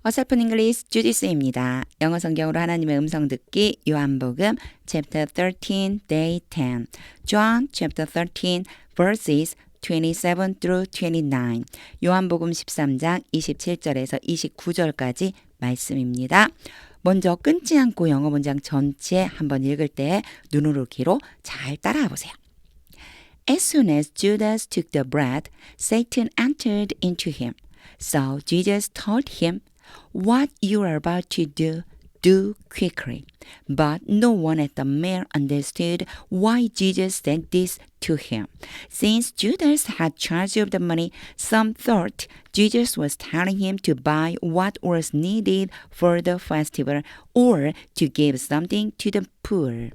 어설픈 잉글리시 주디스입니다. 영어 성경으로 하나님의 음성 듣기 요한복음 chapter 13 day 10 John chapter 13 verses 27 through 29 요한복음 13장 27절에서 29절까지 말씀입니다. 먼저 끊지 않고 영어 문장 전체 한번 읽을 때 눈으로 귀로 잘 따라와 보세요. As soon as Judas took the bread, Satan entered into him. So Jesus told him, "What you are about to do, do quickly." But no one at the meal understood why Jesus said this to him. Since Judas had charge of the money, some thought Jesus was telling him to buy what was needed for the festival or to give something to the poor.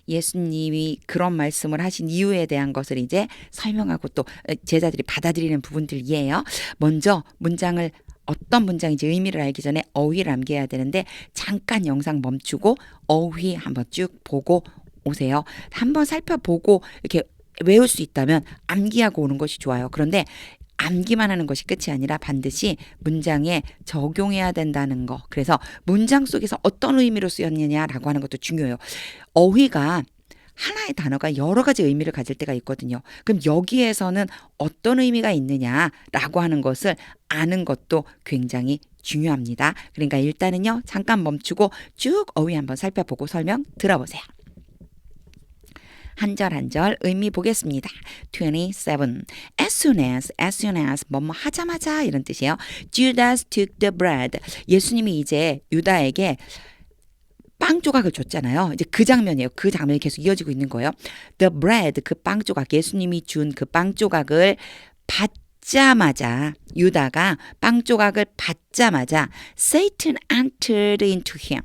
예수님이 그런 말씀을 하신 이유에 대한 것을 이제 설명하고 또 제자들이 받아들이는 부분들이에요. 먼저 문장을 어떤 문장인지 의미를 알기 전에 어휘를 암기해야 되는데 잠깐 영상 멈추고 어휘 한번 쭉 보고 오세요. 한번 살펴보고 이렇게 외울 수 있다면 암기하고 오는 것이 좋아요. 그런데 암기만 하는 것이 끝이 아니라 반드시 문장에 적용해야 된다는 거. 그래서 문장 속에서 어떤 의미로 쓰였느냐라고 하는 것도 중요해요. 어휘가 하나의 단어가 여러 가지 의미를 가질 때가 있거든요. 그럼 여기에서는 어떤 의미가 있느냐라고 하는 것을 아는 것도 굉장히 중요합니다. 그러니까 일단은요, 잠깐 멈추고 쭉 어휘 한번 살펴보고 설명 들어보세요. 한 절 한 절 의미 보겠습니다. 27. As soon as 뭐뭐 하자마자 이런 뜻이에요. Judas took the bread. 예수님이 이제 유다에게 빵 조각을 줬잖아요. 이제 그 장면이에요. 그 장면이 계속 이어지고 있는 거예요. The bread, 그 빵 조각, 예수님이 준 그 빵 조각을 받자마자 유다가 빵 조각을 받자마자 Satan entered into him.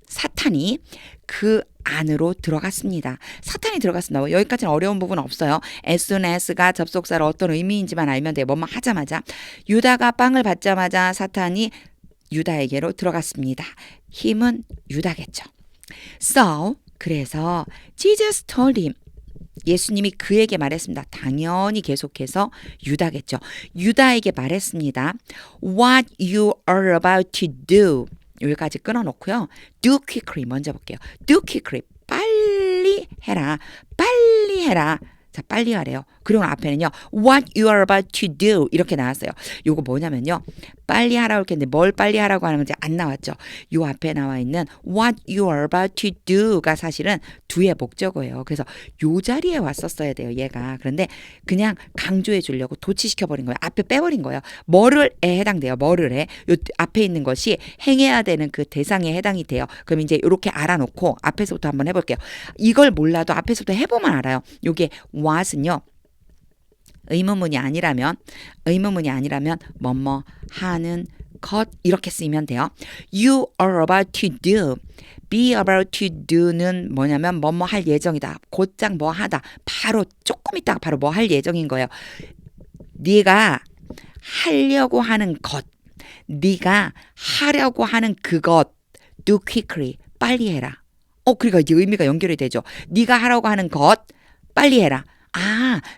사탄이 그 안으로 들어갔습니다. 사탄이 들어갔습니다. 여기까지는 어려운 부분 없어요. as soon as가 접속사로 어떤 의미인지만 알면 돼요. 뭐뭐 하자마자. 유다가 빵을 받자마자 사탄이 유다에게로 들어갔습니다. 힘은 유다겠죠. So, 그래서 Jesus told him. 예수님이 그에게 말했습니다. 당연히 계속해서 유다겠죠. 유다에게 말했습니다. What you are about to do. 여기까지 끊어놓고요. Do quickly 먼저 볼게요. Do quickly. 빨리 해라. 빨리 해라. 자, 빨리 하래요. 그리고 앞에는요. What you are about to do 이렇게 나왔어요. 요거 뭐냐면요. 빨리 하라고 했는데 뭘 빨리 하라고 하는 건지 안 나왔죠. 요 앞에 나와 있는 What you are about to do가 사실은 do의 목적어예요. 그래서 요 자리에 왔었어야 돼요. 얘가. 그런데 그냥 강조해 주려고 도치시켜버린 거예요. 앞에 빼버린 거예요. 뭐를에 해당돼요. 뭐를에. 요 앞에 있는 것이 행해야 되는 그 대상에 해당이 돼요. 그럼 이제 이렇게 알아놓고 앞에서부터 한번 해볼게요. 이걸 몰라도 앞에서부터 해보면 알아요. 요게 what은요. 의문문이 아니라면 뭐뭐 하는 것 이렇게 쓰이면 돼요. You are about to do. Be about to do는 뭐냐면 뭐뭐 할 예정이다. 곧장 뭐 하다. 바로 조금 있다가 바로 뭐 할 예정인 거예요. 네가 하려고 하는 것. 네가 하려고 하는 그것. Do quickly. 빨리 해라. 그러니까 이제 의미가 연결이 되죠. 네가 하려고 하는 것. 빨리 해라.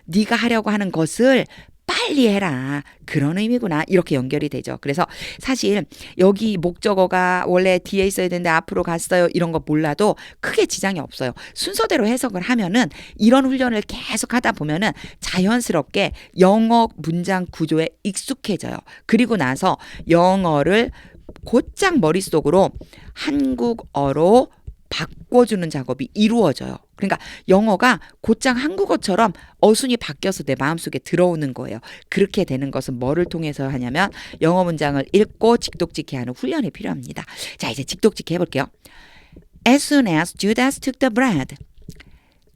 네가 하려고 하는 것을 빨리 해라. 그런 의미구나. 이렇게 연결이 되죠. 그래서 사실 여기 목적어가 원래 뒤에 있어야 되는데 앞으로 갔어요. 이런 거 몰라도 크게 지장이 없어요. 순서대로 해석을 하면은 이런 훈련을 계속 하다 보면은 자연스럽게 영어 문장 구조에 익숙해져요. 그리고 나서 영어를 곧장 머릿속으로 한국어로 바꿔주는 작업이 이루어져요. 그러니까 영어가 곧장 한국어처럼 어순이 바뀌어서 내 마음속에 들어오는 거예요. 그렇게 되는 것은 뭐를 통해서 하냐면 영어 문장을 읽고 직독직해 하는 훈련이 필요합니다. 자, 이제 직독직해 해볼게요. As soon as Judas took the bread.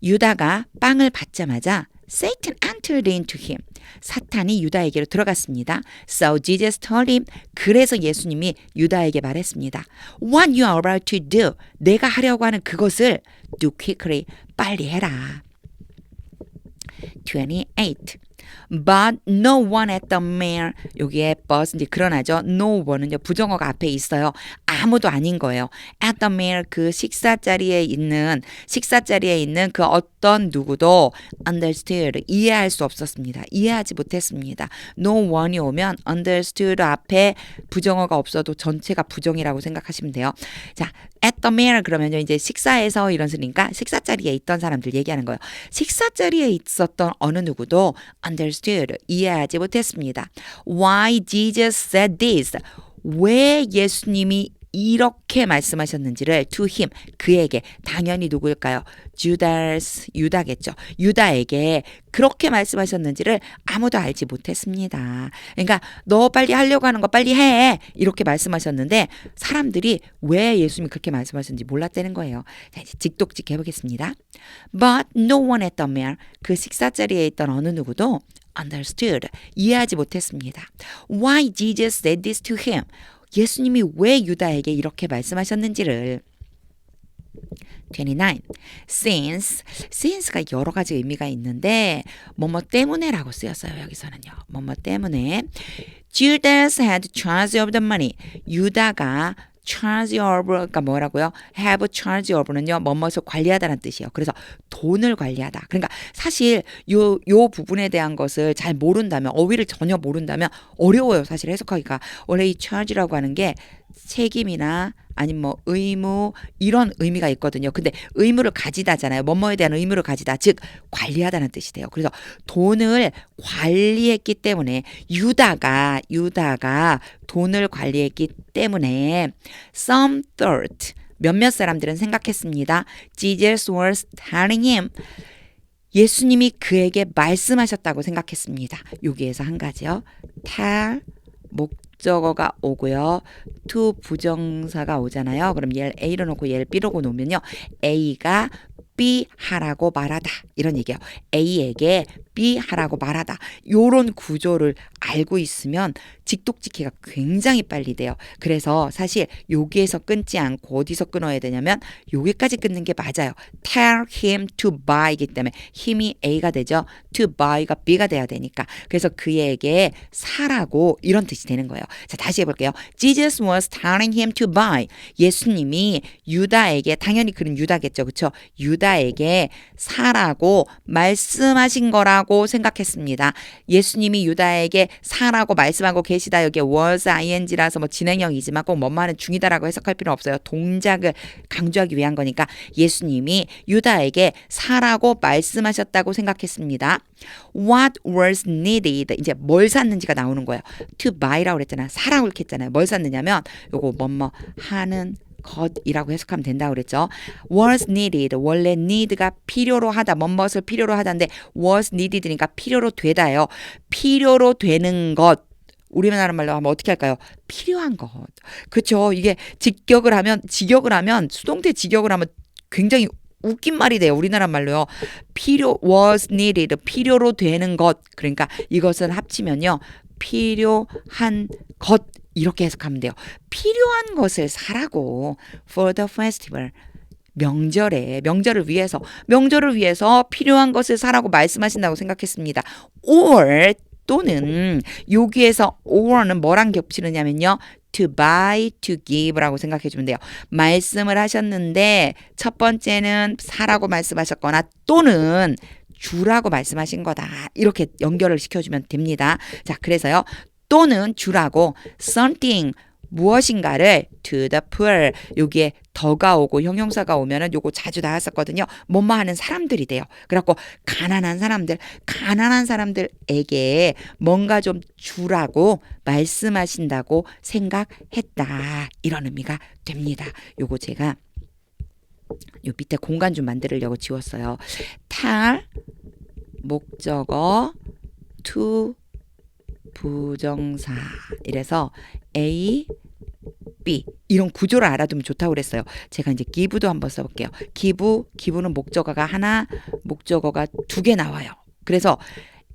유다가 빵을 받자마자 Satan entered into him. 사탄이 유다에게로 들어갔습니다. So Jesus told him. 그래서 예수님이 유다에게 말했습니다. What you are about to do. 내가 하려고 하는 그것을 do quickly. 빨리 해라. 28. But no one at the meal. 여기에 but 이제 그러나죠. No one은요 부정어가 앞에 있어요. 아무도 아닌 거예요. At the meal 그 식사 자리에 있는 그 어떤 누구도 understood 이해할 수 없었습니다. 이해하지 못했습니다. No one이 오면 understood 앞에 부정어가 없어도 전체가 부정이라고 생각하시면 돼요. 자, at the meal 그러면요 이제 식사에서 이런 소리니까 식사자리에 있던 사람들 얘기하는 거예요. 식사자리에 있었던 어느 누구도 understood 이해하지 못했습니다. Why Jesus said this? 왜 예수님이 이렇게 말씀하셨는지를 to him 그에게 당연히 누구일까요? 유다겠죠. 유다에게 그렇게 말씀하셨는지를 아무도 알지 못했습니다. 그러니까 너 빨리 하려고 하는 거 빨리 해 이렇게 말씀하셨는데 사람들이 왜 예수님이 그렇게 말씀하셨는지 몰랐다는 거예요. 자, 이제 직독직 해보겠습니다. But no one at the meal 그 식사자리에 있던 어느 누구도 understood 이해하지 못했습니다. Why Jesus said this to him? 예수님이 왜 유다에게 이렇게 말씀하셨는지를 29. since가 여러 가지 의미가 있는데 뭐뭐 때문에라고 쓰였어요. 여기서는요. 뭐뭐 때문에 Judas had charge of the money. 유다가 charge over가 뭐라고요? have charge over는요. 뭐뭐를 관리하다는 뜻이에요. 그래서 돈을 관리하다. 그러니까 사실 요 부분에 대한 것을 잘 모른다면 어휘를 전혀 모른다면 어려워요. 사실 해석하기가. 원래 이 charge라고 하는 게 책임이나 아니면 뭐 의무 이런 의미가 있거든요. 근데 의무를 가지다잖아요. 뭐뭐에 대한 의무를 가지다. 즉 관리하다는 뜻이 돼요. 그래서 돈을 관리했기 때문에 유다가 돈을 관리했기 때문에 some thought 몇몇 사람들은 생각했습니다. Jesus was telling him 예수님이 그에게 말씀하셨다고 생각했습니다. 여기에서 한 가지요. tell 목적어가 오고요. to 부정사가 오잖아요. 그럼 얘를 A로 놓고 얘를 B로 놓으면요. A가 B 하라고 말하다. 이런 얘기예요. A에게 B 하라고 말하다. 요런 구조를 알고 있으면 직독직해가 굉장히 빨리 돼요. 그래서 사실 여기에서 끊지 않고 어디서 끊어야 되냐면 여기까지 끊는 게 맞아요. Tell him to buy이기 때문에 힘이 A가 되죠. To buy가 B가 돼야 되니까. 그래서 그에게 사라고 이런 뜻이 되는 거예요. 자, 다시 해볼게요. Jesus was telling him to buy. 예수님이 유다에게 당연히 그는 유다겠죠. 그렇죠? 유다에게 사라고 말씀하신 거라고 생각했습니다. 예수님이 유다에게 사라고 말씀하고 계시다. 여기에 was ing라서 뭐 진행형이지만 꼭 뭐뭐하는 중이다라고 해석할 필요는 없어요. 동작을 강조하기 위한 거니까 예수님이 유다에게 사라고 말씀하셨다고 생각했습니다. What was needed? 이제 뭘 샀는지가 나오는 거예요. To buy라고 그랬잖아요. 사라고 이렇게 했잖아요. 뭘 샀느냐면 요거 뭐뭐 하는 것이라고 해석하면 된다고 그랬죠. was needed 원래 need가 필요로 하다 뭐뭇을 필요로 하다인데 was needed니까 필요로 되다예요. 필요로 되는 것 우리나라 말로 하면 어떻게 할까요? 필요한 것. 그렇죠. 이게 직역을 하면 수동태 직역을 하면 굉장히 웃긴 말이 돼요. 우리나라 말로요. was needed 필요로 되는 것. 그러니까 이것은 합치면요. 필요한 것 이렇게 해석하면 돼요. 필요한 것을 사라고 for the festival 명절을 위해서 필요한 것을 사라고 말씀하신다고 생각했습니다. or 또는 여기에서 or는 뭐랑 겹치느냐면요. to buy, to give라고 생각해 주면 돼요. 말씀을 하셨는데 첫 번째는 사라고 말씀하셨거나 또는 주라고 말씀하신 거다. 이렇게 연결을 시켜주면 됩니다. 자, 그래서요. 또는 주라고 something 무엇인가를 to the poor 여기에 더가 오고 형용사가 오면은 요거 자주 나왔었거든요. 뭐뭐 하는 사람들이 돼요. 그래갖고 가난한 사람들에게 뭔가 좀 주라고 말씀하신다고 생각했다. 이런 의미가 됩니다. 요거 제가 요 밑에 공간 좀 만들려고 지웠어요. tell 목적어 to 부정사 이래서 A, B 이런 구조를 알아두면 좋다고 그랬어요. 제가 이제 give도 한번 써볼게요. give는 목적어가 하나, 목적어가 두 개 나와요. 그래서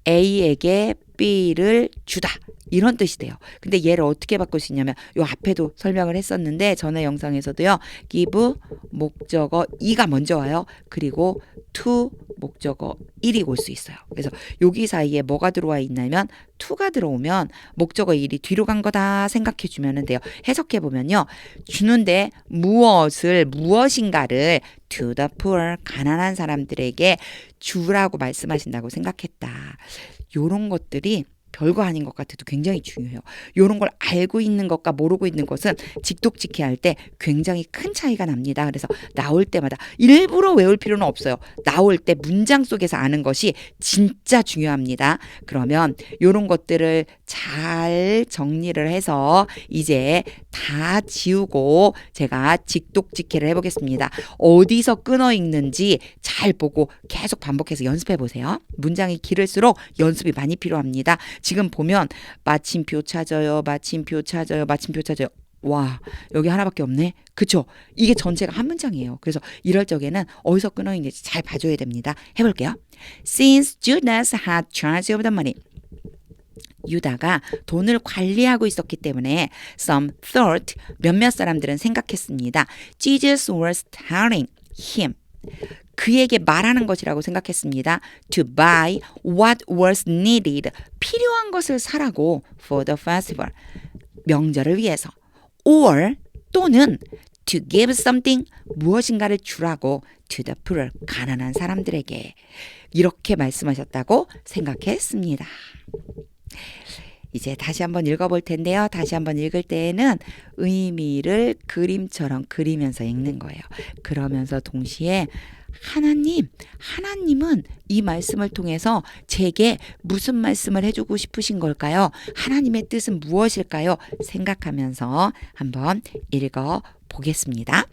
A에게 B를 주다 이런 뜻이 돼요. 근데 얘를 어떻게 바꿀 수 있냐면 요 앞에도 설명을 했었는데 전에 영상에서도요. give 목적어 2가 먼저 와요. 그리고 to 목적어 1이 올 수 있어요. 그래서 여기 사이에 뭐가 들어와 있냐면 to가 들어오면 목적어 1이 뒤로 간 거다 생각해 주면 돼요. 해석해 보면요. 주는데 무엇인가를 to the poor 가난한 사람들에게 주라고 말씀하신다고 생각했다. 요런 것들이 별거 아닌 것 같아도 굉장히 중요해요. 이런 걸 알고 있는 것과 모르고 있는 것은 직독직해야 할 때 굉장히 큰 차이가 납니다. 그래서 나올 때마다 일부러 외울 필요는 없어요. 나올 때 문장 속에서 아는 것이 진짜 중요합니다. 그러면 이런 것들을 잘 정리를 해서 이제 다 지우고 제가 직독직해를 해보겠습니다. 어디서 끊어 읽는지 잘 보고 계속 반복해서 연습해 보세요. 문장이 길을수록 연습이 많이 필요합니다. 지금 보면 마침표 찾아요. 와, 여기 하나밖에 없네. 그쵸? 이게 전체가 한 문장이에요. 그래서 이럴 적에는 어디서 끊어 있는지 잘 봐줘야 됩니다. 해볼게요. Since Judas had charge of the money. 유다가 돈을 관리하고 있었기 때문에 some thought, 몇몇 사람들은 생각했습니다. Jesus was telling him. 그에게 말하는 것이라고 생각했습니다. To buy what was needed. 필요한 것을 사라고 for the festival. 명절을 위해서. Or 또는 to give something. 무엇인가를 주라고 to the poor. 가난한 사람들에게. 이렇게 말씀하셨다고 생각했습니다. 이제 다시 한번 읽어볼 텐데요. 다시 한번 읽을 때에는 의미를 그림처럼 그리면서 읽는 거예요. 그러면서 동시에 하나님은 이 말씀을 통해서 제게 무슨 말씀을 해주고 싶으신 걸까요? 하나님의 뜻은 무엇일까요? 생각하면서 한번 읽어 보겠습니다.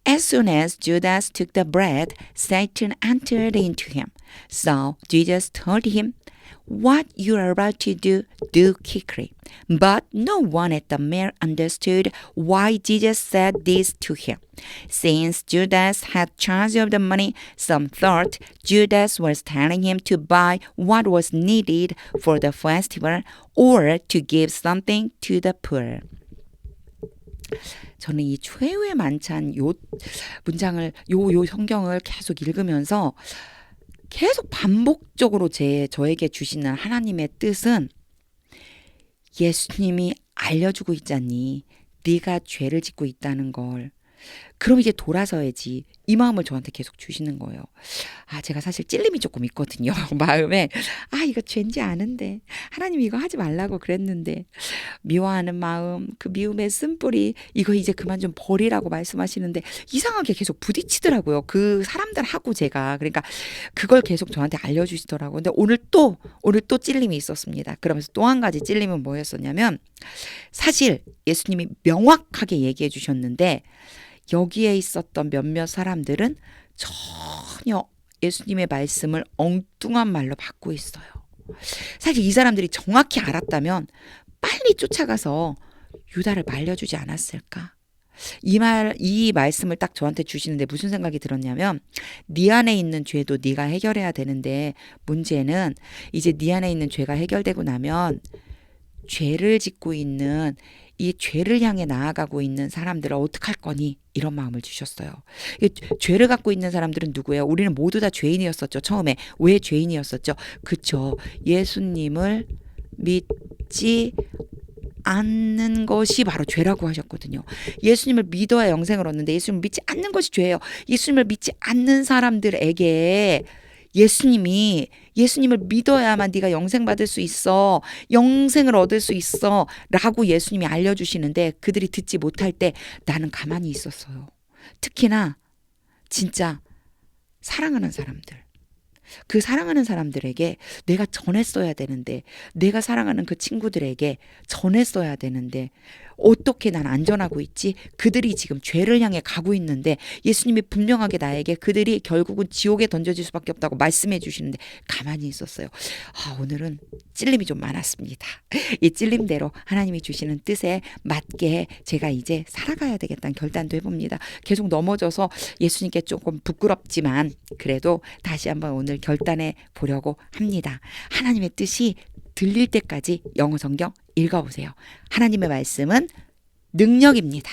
As soon as Judas took the bread, Satan entered into him. So Jesus told him, What you are about to do, do quickly. But no one at the meal understood why Jesus said this to him. Since Judas had charge of the money, some thought Judas was telling him to buy what was needed for the festival or to give something to the poor. 저는 이 최후의 만찬 요 문장을 요 성경을 계속 읽으면서 계속 반복적으로 저에게 주시는 하나님의 뜻은 예수님이 알려주고 있잖니. 네가 죄를 짓고 있다는 걸. 그럼 이제 돌아서야지. 이 마음을 저한테 계속 주시는 거예요. 제가 사실 찔림이 조금 있거든요. 마음에 이거 죄인지 아는데 하나님 이거 하지 말라고 그랬는데 미워하는 마음, 그 미움의 쓴뿌리 이거 이제 그만 좀 버리라고 말씀하시는데 이상하게 계속 부딪히더라고요. 그 사람들하고 제가. 그러니까 그걸 계속 저한테 알려주시더라고요. 근데 오늘 또 찔림이 있었습니다. 그러면서 또 한 가지 찔림은 뭐였었냐면 사실 예수님이 명확하게 얘기해 주셨는데 여기에 있었던 몇몇 사람들은 전혀 예수님의 말씀을 엉뚱한 말로 받고 있어요. 사실 이 사람들이 정확히 알았다면 빨리 쫓아가서 유다를 말려주지 않았을까? 이 말씀을 딱 저한테 주시는데 무슨 생각이 들었냐면 네 안에 있는 죄도 네가 해결해야 되는데 문제는 이제 네 안에 있는 죄가 해결되고 나면 죄를 짓고 있는 이 죄를 향해 나아가고 있는 사람들을 어떡할 거니? 이런 마음을 주셨어요. 죄를 갖고 있는 사람들은 누구예요? 우리는 모두 다 죄인이었었죠. 처음에. 왜 죄인이었었죠? 그쵸. 예수님을 믿지 않는 것이 바로 죄라고 하셨거든요. 예수님을 믿어야 영생을 얻는데 예수님을 믿지 않는 것이 죄예요. 예수님을 믿지 않는 사람들에게 예수님을 믿어야만 네가 영생 받을 수 있어. 영생을 얻을 수 있어. 라고 예수님이 알려주시는데 그들이 듣지 못할 때 나는 가만히 있었어요. 특히나 진짜 사랑하는 사람들. 그 사랑하는 사람들에게 내가 전했어야 되는데 내가 사랑하는 그 친구들에게 전했어야 되는데 어떻게 난 안전하고 있지? 그들이 지금 죄를 향해 가고 있는데 예수님이 분명하게 나에게 그들이 결국은 지옥에 던져질 수밖에 없다고 말씀해 주시는데 가만히 있었어요. 오늘은 찔림이 좀 많았습니다. 이 찔림대로 하나님이 주시는 뜻에 맞게 제가 이제 살아가야 되겠다는 결단도 해봅니다. 계속 넘어져서 예수님께 조금 부끄럽지만 그래도 다시 한번 오늘 결단해 보려고 합니다. 하나님의 뜻이 들릴 때까지 영어 성경 읽어보세요. 하나님의 말씀은 능력입니다.